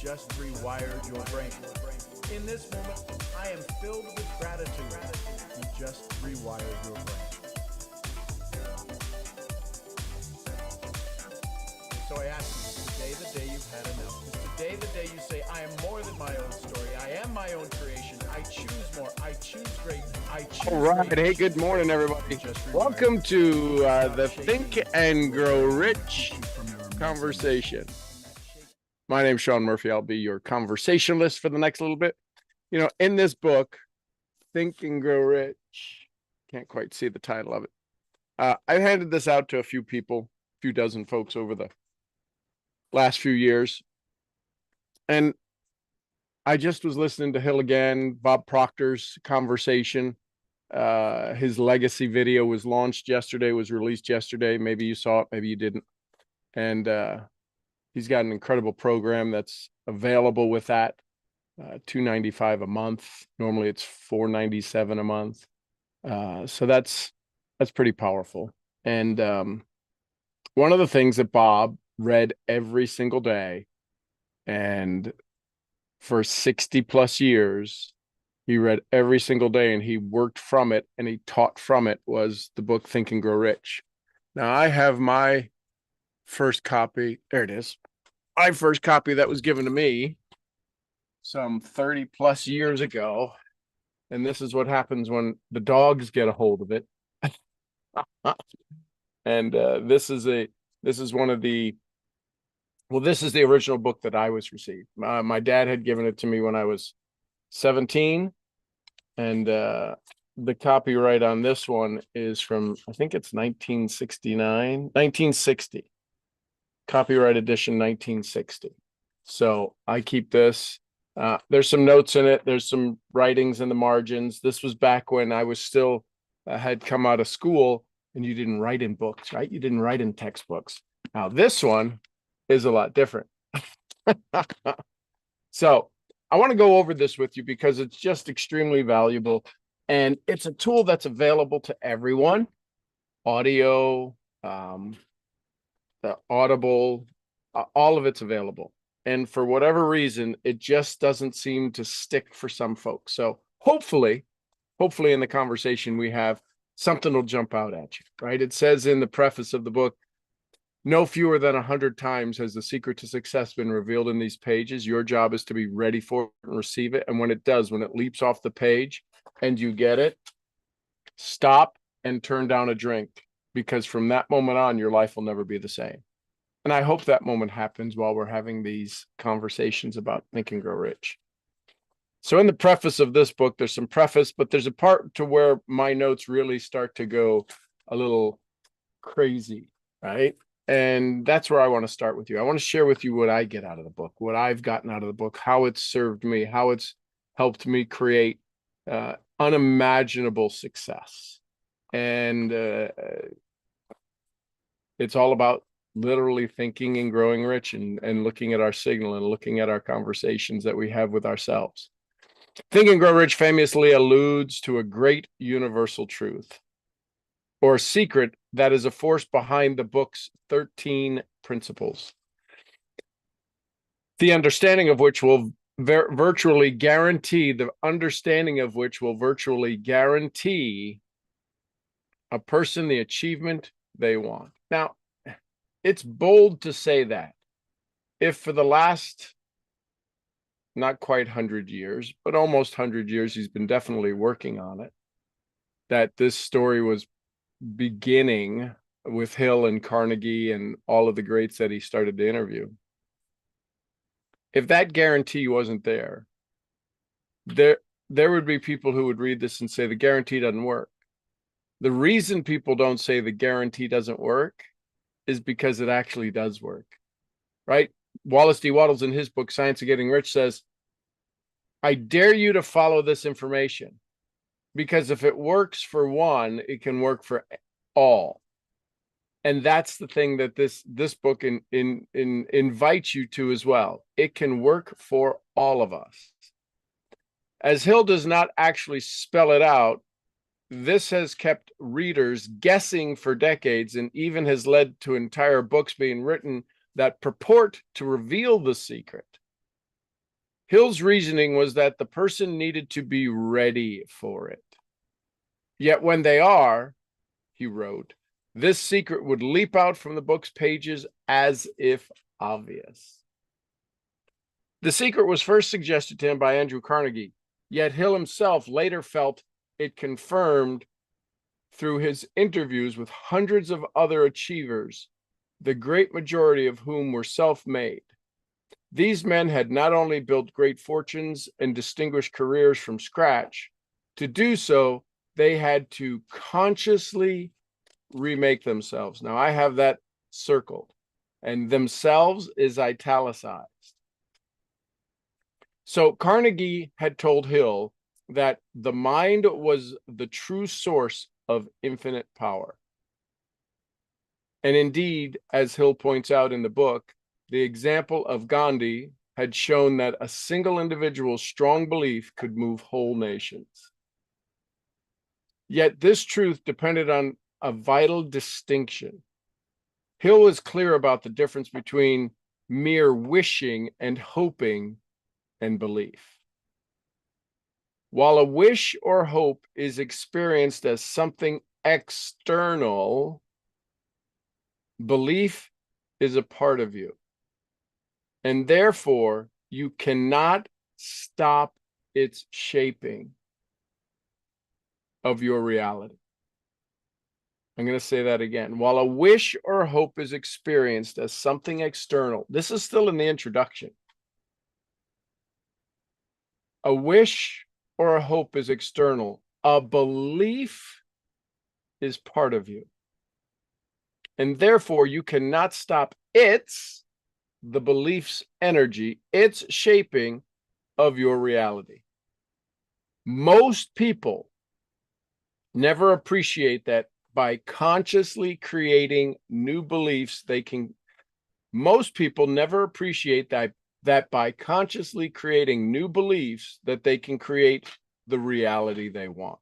just rewired your brain. In this moment, I am filled with gratitude. You just rewired your brain. So I ask you, is today the day you've had enough? Is today the day you say, I am more than my own story. I am my own creation. I choose more. I choose great. I choose All right. great. Hey, good morning, everybody. Welcome to the Think and Grow Rich conversation. My name's Sean Murphy. I'll be your conversationalist for the next little bit. You know, in this book, Think and Grow Rich, can't quite see the title of it. I've handed this out to a few people, a few dozen folks over the last few years. And I just was listening to Hill again, Bob Proctor's conversation. His legacy video was launched yesterday, was released yesterday. Maybe you saw it, maybe you didn't. And he's got an incredible program that's available with that. $295 a month. Normally it's $497 a month. So that's pretty powerful. And one of the things that Bob read every single day, and for 60 plus years, he read every single day and he worked from it and he taught from it, was the book Think and Grow Rich. Now I have my first copy. There it is. My first copy that was given to me some 30 plus years ago. And this is what happens when the dogs get a hold of it. And this is one of the, well, this is the original book that I was received. My dad had given it to me when I was 17. And the copyright on this one is from, I think it's 1960, copyright edition 1960. So I keep this. There's some notes in it. There's some writings in the margins. This was back when I was still had come out of school and you didn't write in books, right? You didn't write in textbooks. Now this one is a lot different. So I want to go over this with you because it's just extremely valuable. And it's a tool that's available to everyone. Audio, the Audible, all of it's available. And for whatever reason, it just doesn't seem to stick for some folks. So hopefully in the conversation we have, something will jump out at you, right? It says in the preface of the book, no fewer than 100 times has the secret to success been revealed in these pages. Your job is to be ready for it and receive it. And when it does, when it leaps off the page and you get it, stop and turn down a drink, because from that moment on, your life will never be the same. And I hope that moment happens while we're having these conversations about Think and Grow Rich. So in the preface of this book, there's some preface, but there's a part to where my notes really start to go a little crazy, right? And that's where I want to start with you. I want to share with you what I get out of the book, what I've gotten out of the book, how it's served me, how it's helped me create unimaginable success. And it's all about literally thinking and growing rich and looking at our signal and looking at our conversations that we have with ourselves. Think and Grow Rich famously alludes to a great universal truth or secret that is a force behind the book's 13 principles, the understanding of which will virtually guarantee a person the achievement they want. Now, it's bold to say that if for the last not quite 100 years, but almost 100 years, he's been definitely working on it, that this story was beginning with Hill and Carnegie and all of the greats that he started to interview. If that guarantee wasn't there would be people who would read this and say the guarantee doesn't work. The reason people don't say the guarantee doesn't work is because it actually does work, right? Wallace D. Wattles in his book, Science of Getting Rich, says, I dare you to follow this information, because if it works for one, it can work for all. And that's the thing that this book invites you to as well. It can work for all of us. As Hill does not actually spell it out, this has kept readers guessing for decades and even has led to entire books being written that purport to reveal the secret. Hill's reasoning was that the person needed to be ready for it. Yet when they are, he wrote, this secret would leap out from the book's pages as if obvious. The secret was first suggested to him by Andrew Carnegie, yet Hill himself later felt it confirmed through his interviews with hundreds of other achievers, the great majority of whom were self-made. These men had not only built great fortunes and distinguished careers from scratch, to do so, they had to consciously remake themselves. Now, I have that circled, and themselves is italicized. So Carnegie had told Hill that the mind was the true source of infinite power. And indeed, as Hill points out in the book, the example of Gandhi had shown that a single individual's strong belief could move whole nations. Yet this truth depended on a vital distinction. Hill was clear about the difference between mere wishing and hoping and belief. While a wish or hope is experienced as something external, belief is a part of you. And therefore, you cannot stop its shaping of your reality. I'm going to say that again. While a wish or hope is experienced as something external, this is still in the introduction. A wish or a hope is external. A belief is part of you. And therefore, you cannot stop the belief's energy, its shaping of your reality. Most people never appreciate that by consciously creating new beliefs, most people never appreciate that by consciously creating new beliefs that they can create the reality they want.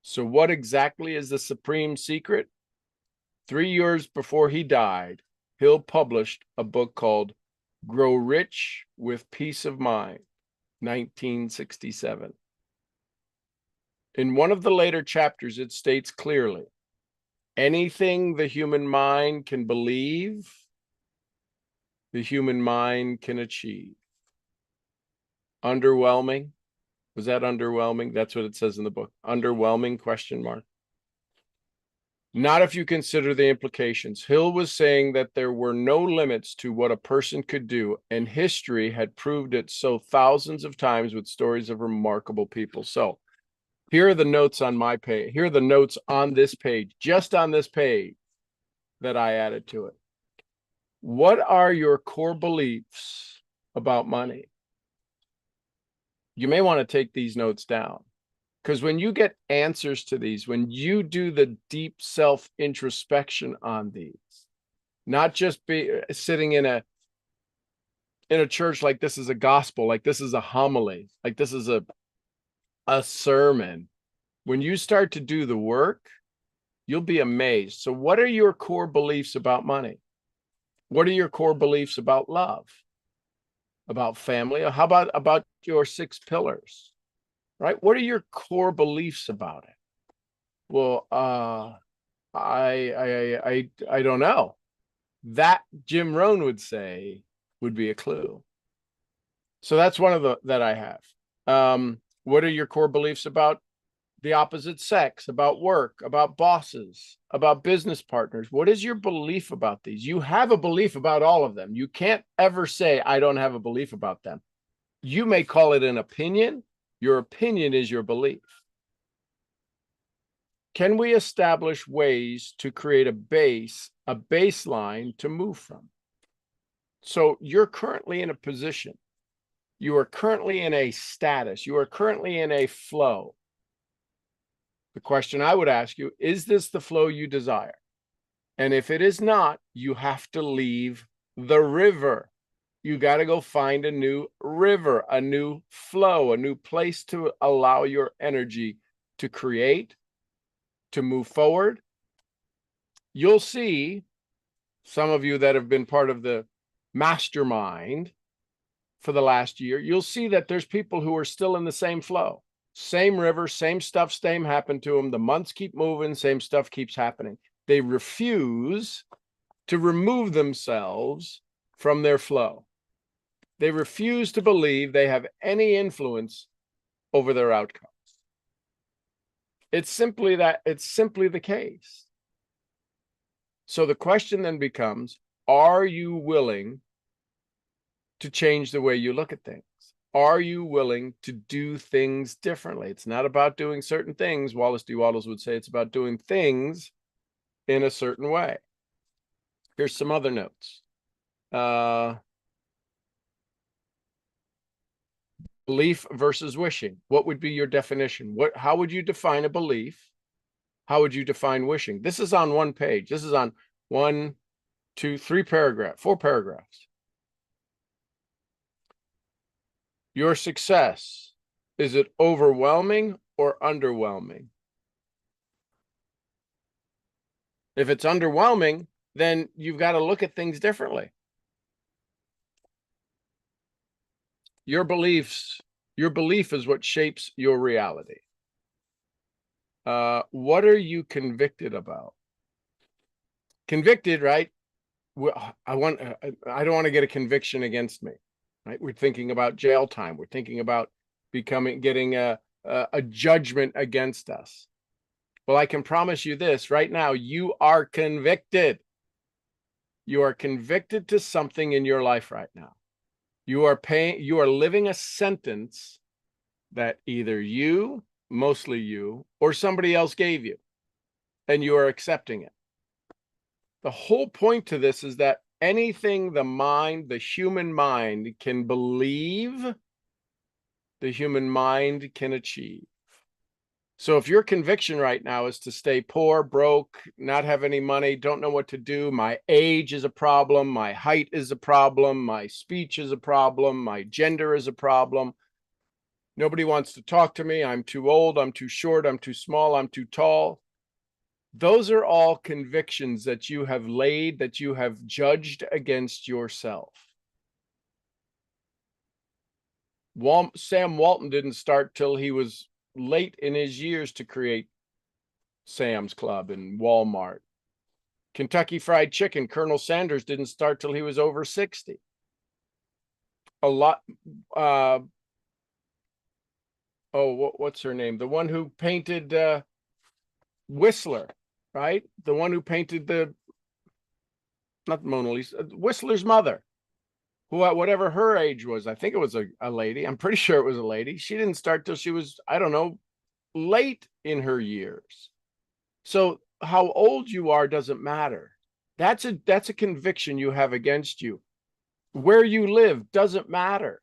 So what exactly is the supreme secret? 3 years before he died, Hill published a book called Grow Rich with Peace of Mind, 1967. In one of the later chapters, it states clearly, anything the human mind can believe, the human mind can achieve. Underwhelming? Was that underwhelming? That's what it says in the book. Underwhelming, question mark. Not if you consider the implications. Hill was saying that there were no limits to what a person could do, and history had proved it so thousands of times with stories of remarkable people. So here are the notes on my page. Here are the notes on this page, just on this page that I added to it. What are your core beliefs about money? You may want to take these notes down, because when you get answers to these, when you do the deep self-introspection on these, not just be sitting in a church like this is a gospel, like this is a homily, like this is a sermon. When you start to do the work, you'll be amazed. So what are your core beliefs about money? What are your core beliefs about love? About family? How about your 6 pillars? Right? What are your core beliefs about it? Well, I don't know. That Jim Rohn would say would be a clue. So that's one of the that I have. What are your core beliefs about the opposite sex, about work, about bosses, about business partners? What is your belief about these? You have a belief about all of them. You can't ever say, I don't have a belief about them. You may call it an opinion. Your opinion is your belief. Can we establish ways to create a baseline to move from? So you're currently in a position. You are currently in a status. You are currently in a flow. The question I would ask you, is this the flow you desire? And if it is not, you have to leave the river. You got to go find a new river, a new flow, a new place to allow your energy to create, to move forward. You'll see, some of you that have been part of the mastermind, for the last year, you'll see that there's people who are still in the same flow, same river, same stuff, same happened to them. The months keep moving, same stuff keeps happening. They refuse to remove themselves from their flow. They refuse to believe they have any influence over their outcomes. It's simply the case. So the question then becomes, are you willing to change the way you look at things? Are you willing to do things differently? It's not about doing certain things. Wallace D. Wattles would say it's about doing things in a certain way. Here's some other notes. Belief versus wishing. What would be your definition? How would you define a belief? How would you define wishing? This is on one page. This is on 4 paragraphs. Your success, is it overwhelming or underwhelming? If it's underwhelming, then you've got to look at things differently. Your belief is what shapes your reality. What are you convicted about? Convicted, right? I don't want to get a conviction against me, right? We're thinking about jail time. We're thinking about getting a judgment against us. Well, I can promise you this right now, you are convicted. You are convicted to something in your life right now. You are living a sentence that either you, mostly you, or somebody else gave you, and you are accepting it. The whole point to this is that anything the human mind can believe, the human mind can achieve. So if your conviction right now is to stay poor, broke, not have any money, don't know what to do, my age is a problem, my height is a problem, my speech is a problem, my gender is a problem, nobody wants to talk to me, I'm too old, I'm too short, I'm too small, I'm too tall. Those are all convictions that you have laid, that you have judged against yourself. Sam Walton didn't start till he was late in his years to create Sam's Club and Walmart. Kentucky Fried Chicken, Colonel Sanders didn't start till he was over 60. What's her name? The one who painted Whistler, right? The one who painted not Mona Lisa, Whistler's mother, who, whatever her age was, I think it was a lady. I'm pretty sure it was a lady. She didn't start till she was, I don't know, late in her years. So how old you are doesn't matter. That's a conviction you have against you. Where you live doesn't matter.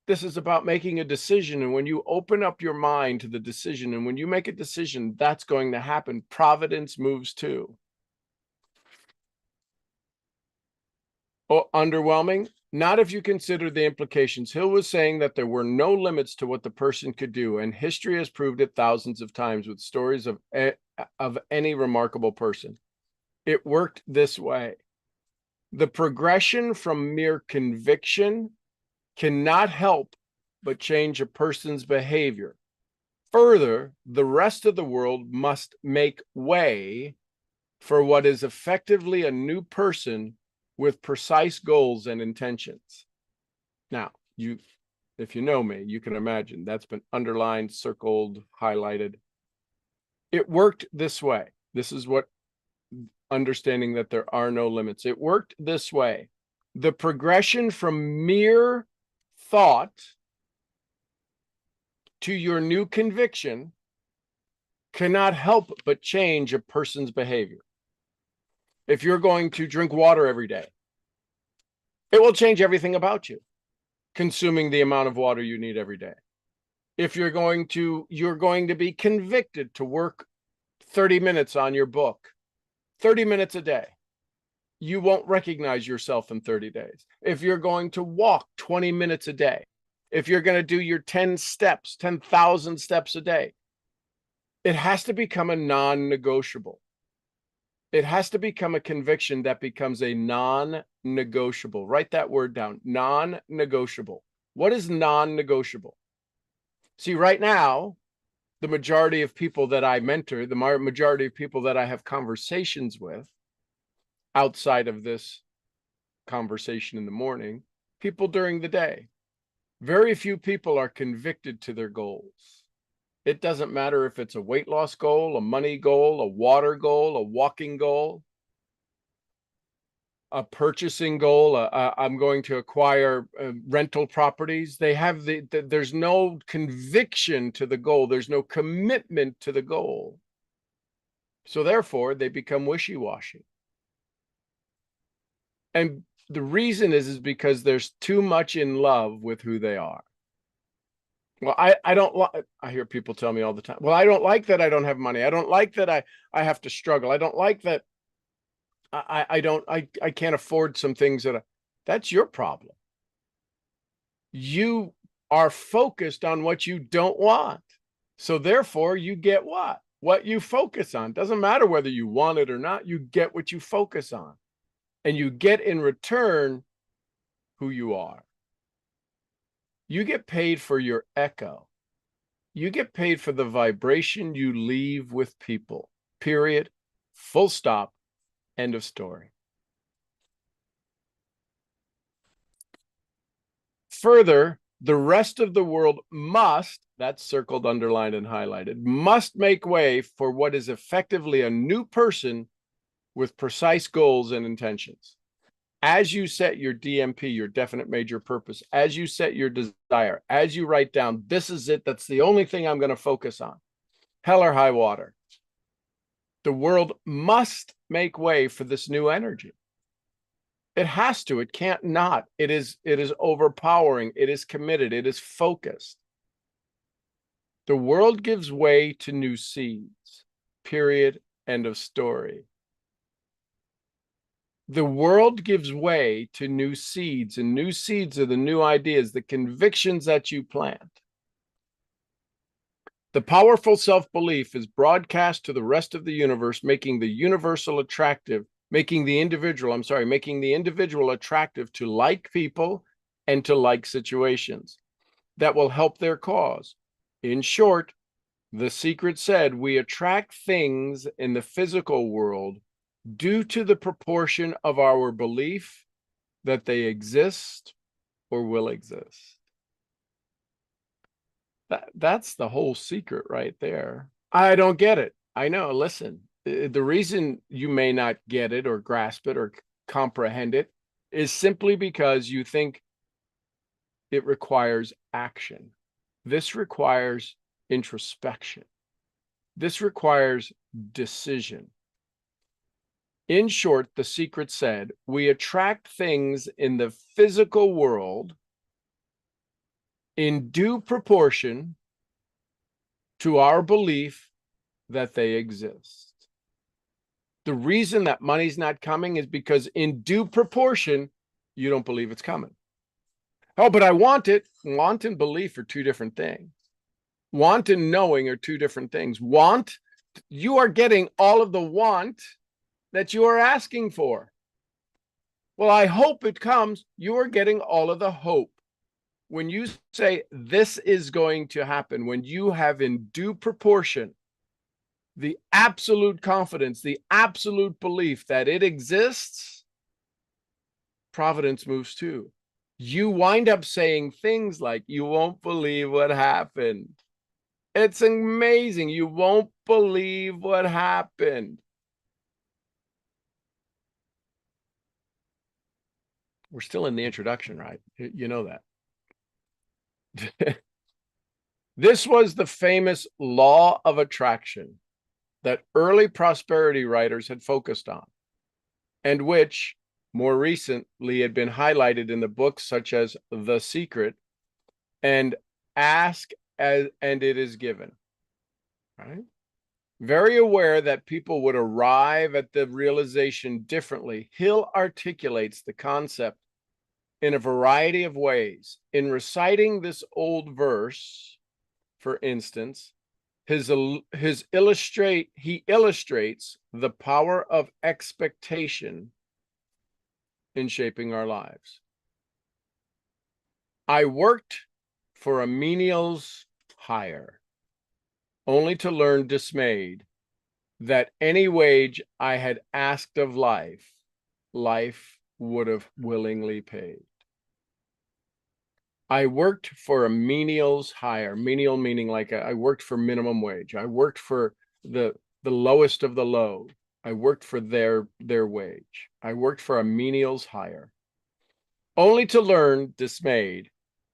This is about making a decision. And when you open up your mind to the decision, and when you make a decision, that's going to happen. Providence moves too. Oh, underwhelming? Not if you consider the implications. Hill was saying that there were no limits to what the person could do, and history has proved it thousands of times with stories of any remarkable person. It worked this way. The progression from mere conviction cannot help but change a person's behavior. Further, the rest of the world must make way for what is effectively a new person with precise goals and intentions. Now, if you know me, you can imagine that's been underlined, circled, highlighted. It worked this way. This is what understanding that there are no limits. It worked this way. The progression from mere thought to your new conviction cannot help but change a person's behavior. If you're going to drink water every day, it will change everything about you, consuming the amount of water you need every day. If you're going to be convicted to work 30 minutes on your book, 30 minutes a day, you won't recognize yourself in 30 days. If you're going to walk 20 minutes a day, if you're going to do your 10,000 steps a day, it has to become a non-negotiable. It has to become a conviction that becomes a non-negotiable. Write that word down, non-negotiable. What is non-negotiable? See, right now, the majority of people that I mentor, the majority of people that I have conversations with outside of this conversation in the morning, people during the day, very few people are convicted to their goals. It doesn't matter if it's a weight loss goal, a money goal, a water goal, a walking goal, a purchasing goal. I'm going to acquire rental properties. They have there's no conviction to the goal. There's no commitment to the goal. So therefore, they become wishy-washy. And the reason is because there's too much in love with who they are. Well, I don't like, I hear people tell me all the time, well, I don't like that I don't have money. I don't like that I have to struggle. I don't like that I can't afford some things that's your problem. You are focused on what you don't want. So therefore you get what you focus on. Doesn't matter whether you want it or not, you get what you focus on. And you get in return who you are. You get paid for your echo. You get paid for the vibration you leave with people. Period. Full stop. End of story. Further, the rest of the world must, that's circled, underlined, and highlighted, must make way for what is effectively a new person with precise goals and intentions. As you set your DMP, your definite major purpose, as you set your desire, as you write down, this is it, that's the only thing I'm going to focus on, hell or high water, the world must make way for this new energy. It has to, it can't not. It is overpowering, it is committed, it is focused. The world gives way to new seeds, period, end of story. The world gives way to new seeds, and new seeds are the new ideas, the convictions that you plant. The powerful self-belief is broadcast to the rest of the universe, making the universal attractive, making the individual attractive to like people and to like situations that will help their cause. In short, The Secret said we attract things in the physical world due to the proportion of our belief that they exist or will exist. That's the whole secret right there. I don't get it. I know, listen, the reason you may not get it or grasp it or comprehend it is simply because you think it requires action. This requires introspection. This requires decision. In short, The Secret said, we attract things in the physical world in due proportion to our belief that they exist. The reason that money's not coming is because in due proportion, you don't believe it's coming. Oh, but I want it. Want and belief are two different things. Want and knowing are two different things. Want, you are getting all of the want that you are asking for. Well, I hope it comes. You are getting all of the hope. When you say this is going to happen, when you have in due proportion the absolute confidence, the absolute belief that it exists, providence moves too. You wind up saying things like, you won't believe what happened. It's amazing. You won't believe what happened. We're still in the introduction, right? You know that. This was the famous law of attraction that early prosperity writers had focused on, and which more recently had been highlighted in the books such as The Secret and Ask and It Is Given. Right? Very aware that people would arrive at the realization differently, Hill articulates the concept in a variety of ways. In reciting this old verse, for instance, He illustrates the power of expectation in shaping our lives. I worked for a menial's hire, only to learn dismayed that any wage I had asked of life, life would have willingly paid. I worked for a menial's hire, menial meaning like I worked for minimum wage. I worked for the lowest of the low. I worked for their wage. I worked for a menial's hire, only to learn dismayed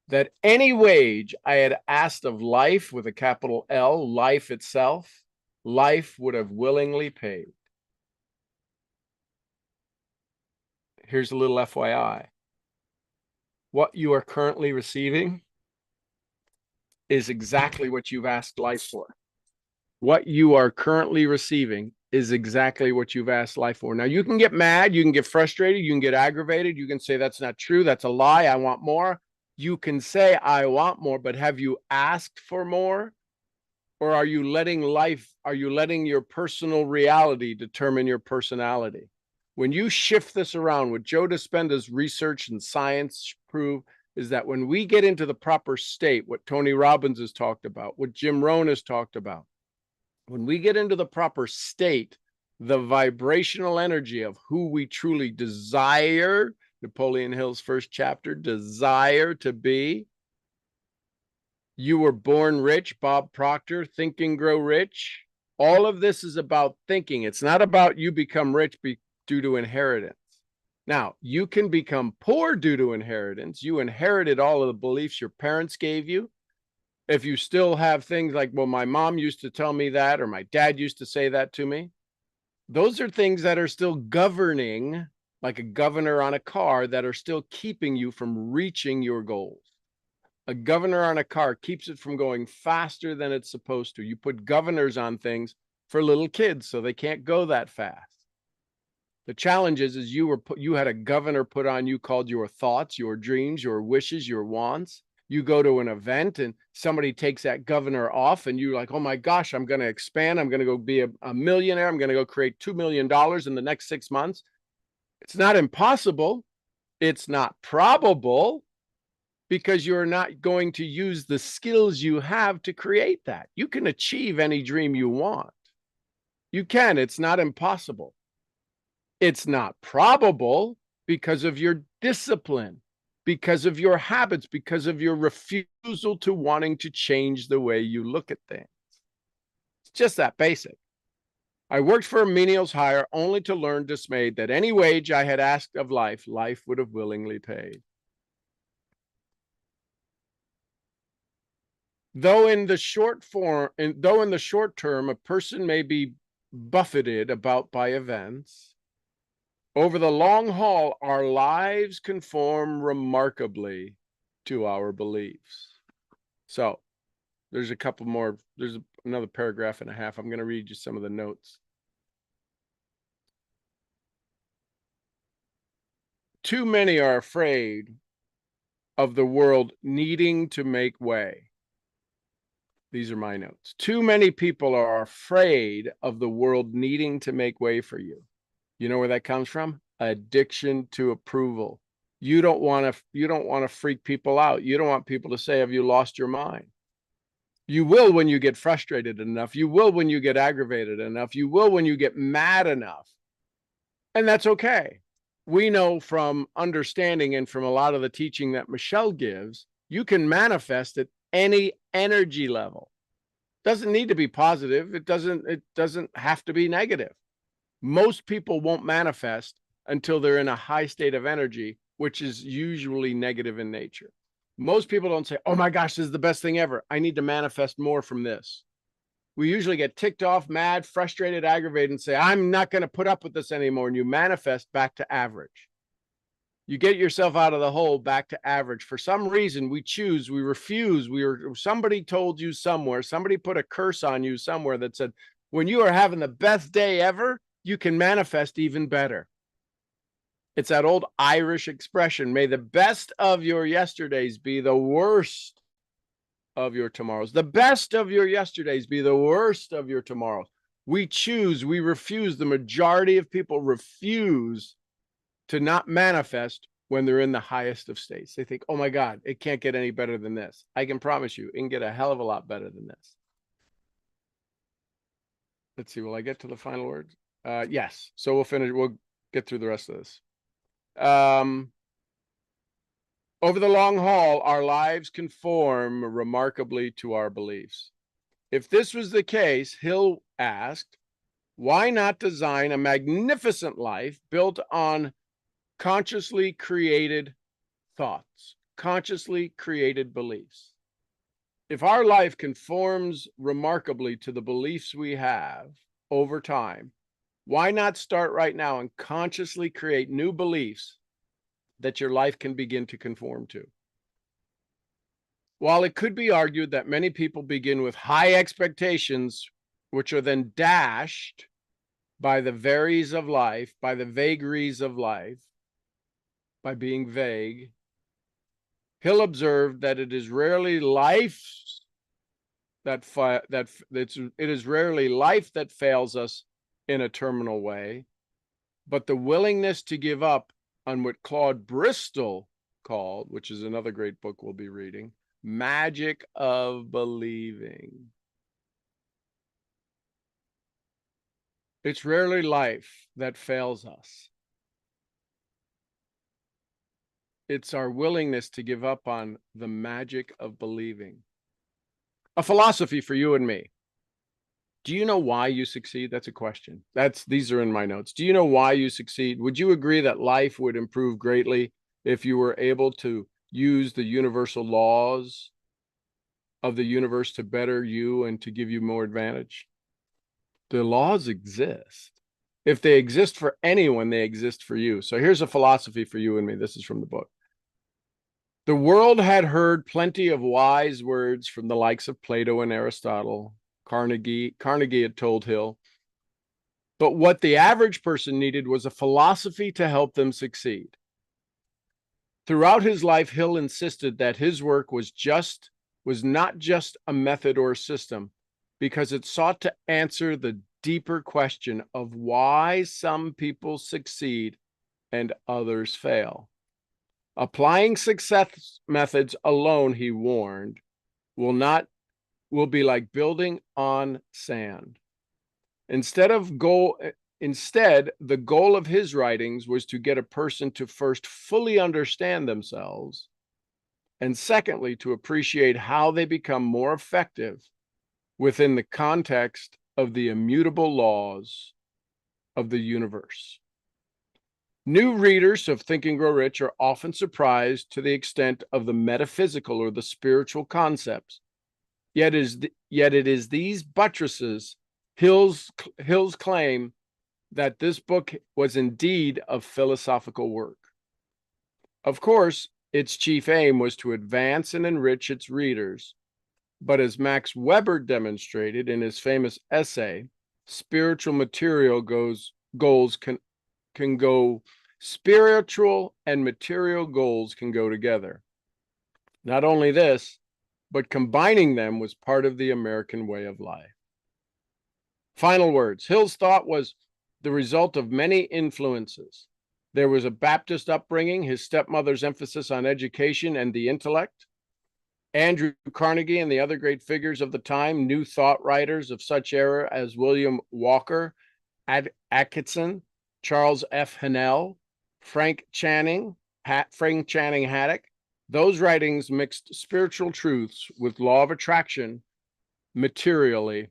that any wage I had asked of life with a capital L, life itself, life would have willingly paid. Here's a little FYI. What you are currently receiving is exactly what you've asked life for. What you are currently receiving is exactly what you've asked life for. Now, you can get mad, you can get frustrated, you can get aggravated, you can say that's not true, that's a lie, I want more. You can say I want more, but have you asked for more? Or are you letting your personal reality determine your personality? When you shift this around, what Joe Dispenza's research and science prove is that when we get into the proper state, what Tony Robbins has talked about, what Jim Rohn has talked about, when we get into the proper state, the vibrational energy of who we truly desire, Napoleon Hill's first chapter, desire to be. You Were Born Rich, Bob Proctor, Think and Grow Rich. All of this is about thinking. It's not about you become rich due to inheritance. Now, you can become poor due to inheritance. You inherited all of the beliefs your parents gave you. If you still have things like, well, my mom used to tell me that, or my dad used to say that to me, those are things that are still governing, like a governor on a car, that are still keeping you from reaching your goals. A governor on a car keeps it from going faster than it's supposed to. You put governors on things for little kids so they can't go that fast. The challenge is you had a governor put on you called your thoughts, your dreams, your wishes, your wants. You go to an event and somebody takes that governor off and you're like, oh my gosh, I'm going to expand. I'm going to go be a millionaire. I'm going to go create $2 million in the next 6 months. It's not impossible. It's not probable, because you're not going to use the skills you have to create that. You can achieve any dream you want. You can. It's not impossible. It's not probable because of your discipline, because of your habits, because of your refusal to wanting to change the way you look at things. It's just that basic. I worked for a menial's hire only to learn dismayed that any wage I had asked of life, life would have willingly paid. Though in the short term, a person may be buffeted about by events, over the long haul, our lives conform remarkably to our beliefs. So there's a couple more. There's another paragraph and a half. I'm going to read you some of the notes. Too many are afraid of the world needing to make way. These are my notes. Too many people are afraid of the world needing to make way for you. You know where that comes from? Addiction to approval. You don't want to freak people out. You don't want people to say, have you lost your mind? You will when you get frustrated enough. You will when you get aggravated enough. You will when you get mad enough. And that's okay. We know from understanding and from a lot of the teaching that Michelle gives, you can manifest at any energy level. Doesn't need to be positive. It doesn't have to be negative. Most people won't manifest until they're in a high state of energy, which is usually negative in nature. Most people don't say, oh my gosh, this is the best thing ever. I need to manifest more from this. We usually get ticked off, mad, frustrated, aggravated, and say, I'm not going to put up with this anymore. And you manifest back to average. You get yourself out of the hole back to average. For some reason, we refuse. Somebody told you somewhere, somebody put a curse on you somewhere that said, when you are having the best day ever, you can manifest even better. It's that old Irish expression, may the best of your yesterdays be the worst of your tomorrows. The best of your yesterdays be the worst of your tomorrows. We choose, we refuse. The majority of people refuse to not manifest when they're in the highest of states. They think, oh my God, it can't get any better than this. I can promise you, it can get a hell of a lot better than this. Let's see, will I get to the final words? Yes. So we'll get through the rest of this. Over the long haul, our lives conform remarkably to our beliefs. If this was the case, Hill asked, why not design a magnificent life built on consciously created thoughts, consciously created beliefs? If our life conforms remarkably to the beliefs we have over time, why not start right now and consciously create new beliefs that your life can begin to conform to? While it could be argued that many people begin with high expectations, which are then dashed by the vagaries of life, by being vague, Hill observed that it is rarely life that fails us in a terminal way, but the willingness to give up on what Claude Bristol called, which is another great book we'll be reading, magic of believing. It's rarely life that fails us. It's our willingness to give up on the magic of believing. A philosophy for you and me. Do you know why you succeed? That's a question. These are in my notes. Do you know why you succeed? Would you agree that life would improve greatly if you were able to use the universal laws of the universe to better you and to give you more advantage? The laws exist. If they exist for anyone, they exist for you. So here's a philosophy for you and me. This is from the book. The world had heard plenty of wise words from the likes of Plato and Aristotle. Carnegie had told Hill. But what the average person needed was a philosophy to help them succeed. Throughout his life, Hill insisted that his work was not just a method or a system, because it sought to answer the deeper question of why some people succeed and others fail. Applying success methods alone, he warned, will be like building on sand. Instead, the goal of his writings was to get a person to first fully understand themselves, and secondly, to appreciate how they become more effective within the context of the immutable laws of the universe. New readers of Think and Grow Rich are often surprised to the extent of the metaphysical or the spiritual concepts. Yet it is these buttresses Hill's claim that this book was indeed a philosophical work. Of course, its chief aim was to advance and enrich its readers, but as Max Weber demonstrated in his famous essay, spiritual and material goals can go together. Not only this, but combining them was part of the American way of life. Final words. Hill's thought was the result of many influences. There was a Baptist upbringing, his stepmother's emphasis on education and the intellect, Andrew Carnegie and the other great figures of the time, new thought writers of such era as William Walker Atkinson, Charles F. Hennell, Frank Channing Haddock. Those writings mixed spiritual truths with law of attraction materially,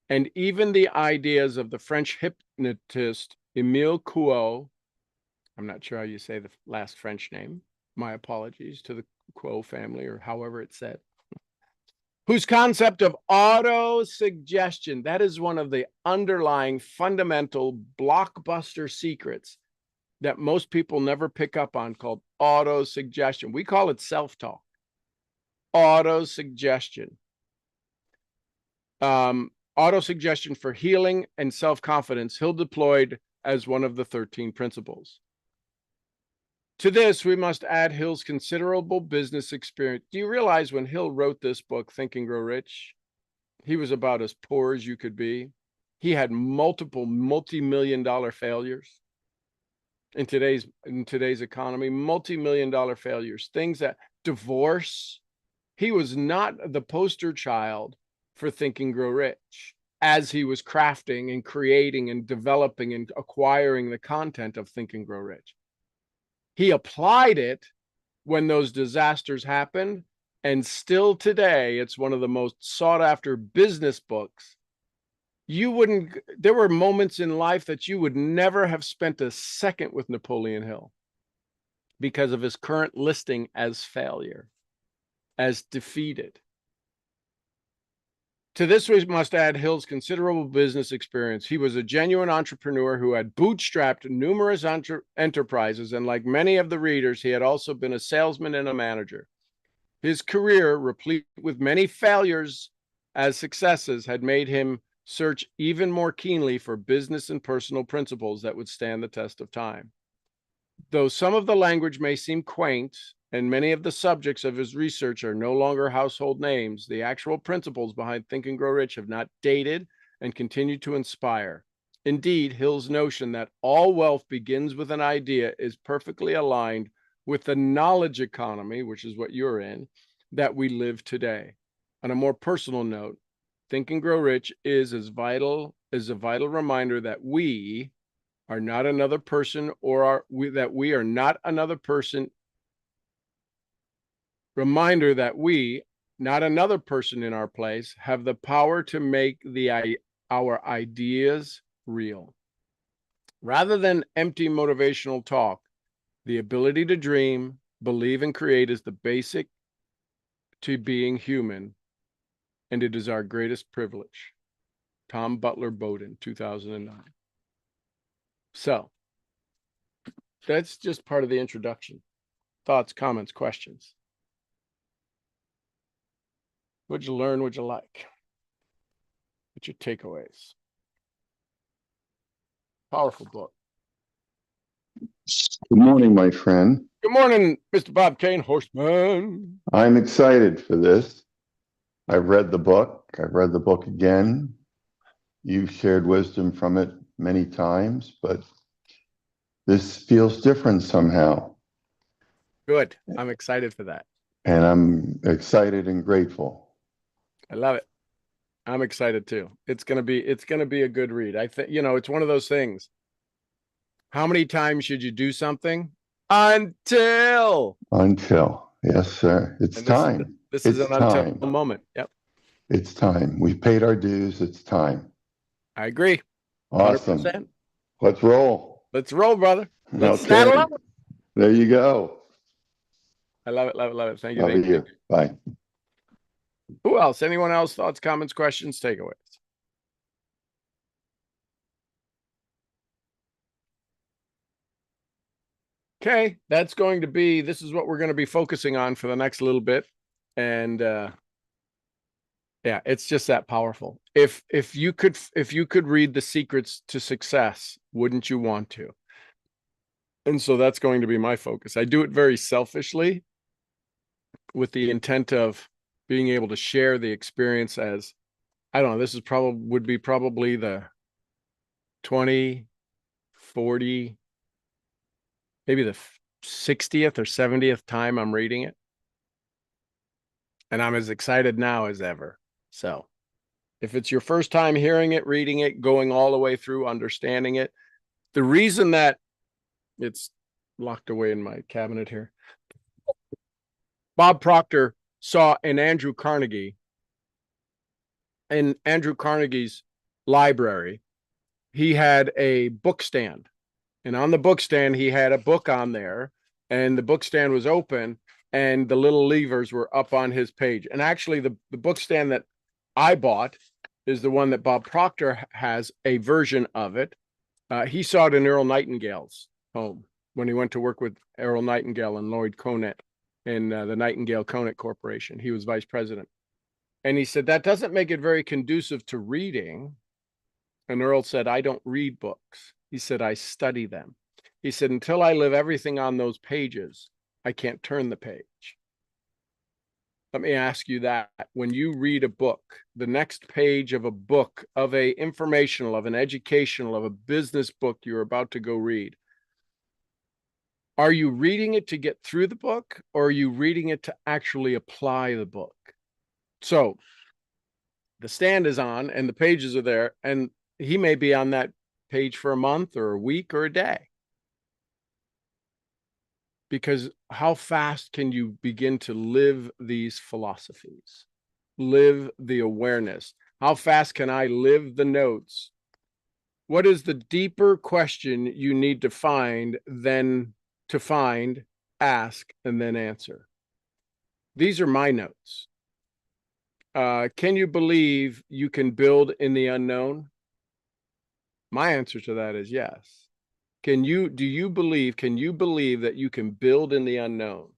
and even the ideas of the French hypnotist Emile Coué. I'm not sure how you say the last French name. My apologies to the Coué family, or however it's said. Whose concept of auto-suggestion, that is one of the underlying fundamental blockbuster secrets that most people never pick up on, called auto-suggestion. We call it self-talk. Auto-suggestion. Auto-suggestion for healing and self-confidence, Hill deployed as one of the 13 principles. To this, we must add Hill's considerable business experience. Do you realize when Hill wrote this book, Think and Grow Rich, he was about as poor as you could be? He had multiple multi-million-dollar failures in today's economy, multi-million-dollar failures, things that divorce. He was not the poster child for Think and Grow Rich as he was crafting and creating and developing and acquiring the content of Think and Grow Rich. He applied it when those disasters happened, and still today, it's one of the most sought after business books. There were moments in life that you would never have spent a second with Napoleon Hill because of his current listing as failure, as defeated. To this, we must add Hill's considerable business experience. He was a genuine entrepreneur who had bootstrapped numerous enterprises, and like many of the readers, he had also been a salesman and a manager. His career, replete with many failures as successes, had made him search even more keenly for business and personal principles that would stand the test of time. Though some of the language may seem quaint, and many of the subjects of his research are no longer household names, the actual principles behind Think and Grow Rich have not dated and continue to inspire. Indeed, Hill's notion that all wealth begins with an idea is perfectly aligned with the knowledge economy, which is what you're in, that we live today. On a more personal note, Think and Grow Rich is a vital reminder that we are not another person, that we are not another person. Reminder that we, not another person in our place, have the power to make our ideas real. Rather than empty motivational talk, the ability to dream, believe, and create is the basic to being human, and it is our greatest privilege. Tom Butler Bowden, 2009. So, that's just part of the introduction. Thoughts, comments, questions? What'd you learn? What'd you like? What's your takeaways? Powerful book. Good morning, my friend. Good morning, Mr. Bob Kane, Horseman. I'm excited for this. I've read the book. I've read the book again. You've shared wisdom from it many times, but this feels different somehow. Good. I'm excited for that. And I'm excited and grateful. I love it. I'm excited too. It's gonna be a good read. I think, it's one of those things. How many times should you do something? Until. Yes, sir. It's time. This is an until moment. Yep. It's time. We've paid our dues. It's time. I agree. Awesome. 100%. Let's roll. Let's roll, brother. Let's Okay. saddle up. There you go. I love it. Love it. Love it. Thank you. Love Thank you. you. Bye. Who else? Anyone else? Thoughts, comments, questions, takeaways? Okay, this is what we're going to be focusing on for the next little bit. And yeah, it's just that powerful. If you could read The Secrets to Success, wouldn't you want to? And so that's going to be my focus. I do it very selfishly with the intent of being able to share the experience as, I don't know, this is would be probably the 20, 40, maybe the 60th or 70th time I'm reading it. And I'm as excited now as ever. So if it's your first time hearing it, reading it, going all the way through, understanding it, the reason that it's locked away in my cabinet here, Bob Proctor saw in Andrew Carnegie's library, he had a book stand. And on the book stand, he had a book on there, and the book stand was open, and the little levers were up on his page. And actually, the book stand that I bought is the one that Bob Proctor has a version of it. He saw it in Earl Nightingale's home when he went to work with Earl Nightingale and Lloyd Conant in the Nightingale Conant Corporation. He was vice president. And he said, that doesn't make it very conducive to reading. And Earl said, I don't read books. He said, I study them. He said, until I live everything on those pages, I can't turn the page. Let me ask you that. When you read a book, the next page of a book, of a informational, of an educational, of a business book you're about to go read, are you reading it to get through the book, or are you reading it to actually apply the book? So the stand is on and the pages are there, and he may be on that page for a month or a week or a day. Because how fast can you begin to live these philosophies, live the awareness? How fast can I live the notes? What is the deeper question you need to find, ask, and then answer? These are my notes. Can you believe you can build in the unknown? My answer to that is yes. Can you believe that you can build in the unknown?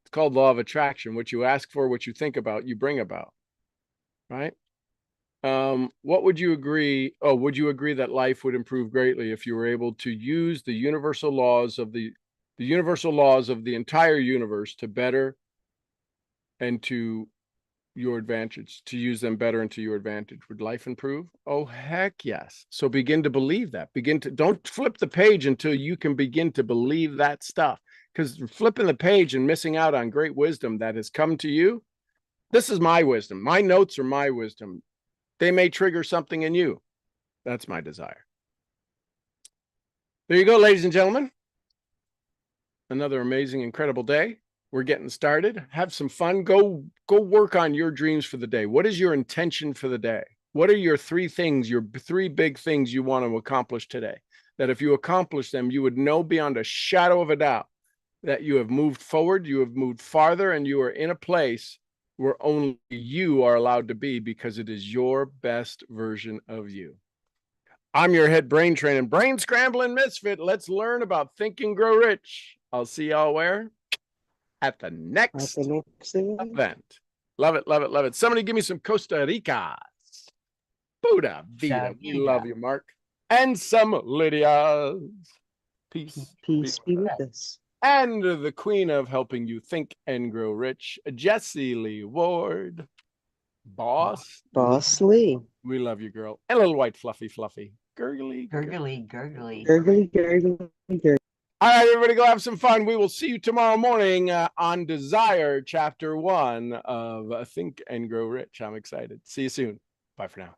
It's called law of attraction. What you ask for, what you think about, you bring about, right? What would you agree? Oh, would you agree that life would improve greatly if you were able to use the universal laws of the entire universe to better and to your advantage, to use them better and to your advantage? Would life improve? Oh, heck yes. So begin to believe that. Don't flip the page until you can begin to believe that stuff. Because flipping the page and missing out on great wisdom that has come to you, this is my wisdom. My notes are my wisdom. They may trigger something in you. That's my desire. There you go, ladies and gentlemen. Another amazing, incredible day. We're getting started. Have some fun. Go work on your dreams for the day. What is your intention for the day? What are your three big things you want to accomplish today? That if you accomplish them, you would know beyond a shadow of a doubt that you have moved forward, you have moved farther, and you are in a place where only you are allowed to be, because it is your best version of you. I'm your head brain training, brain scrambling misfit. Let's learn about Think and Grow Rich. I'll see y'all where? At the next event. Love it, love it, love it. Somebody give me some Costa Ricas. Buddha Vida. We love you, Mark. And some Lydias. Peace be with us. And the queen of helping you think and grow rich, Jessie Lee Ward. Boss Lee. We love you, girl. And a little white fluffy. Gurgly. All right, everybody, go have some fun. We will see you tomorrow morning on Desire, Chapter 1 of Think and Grow Rich. I'm excited. See you soon. Bye for now.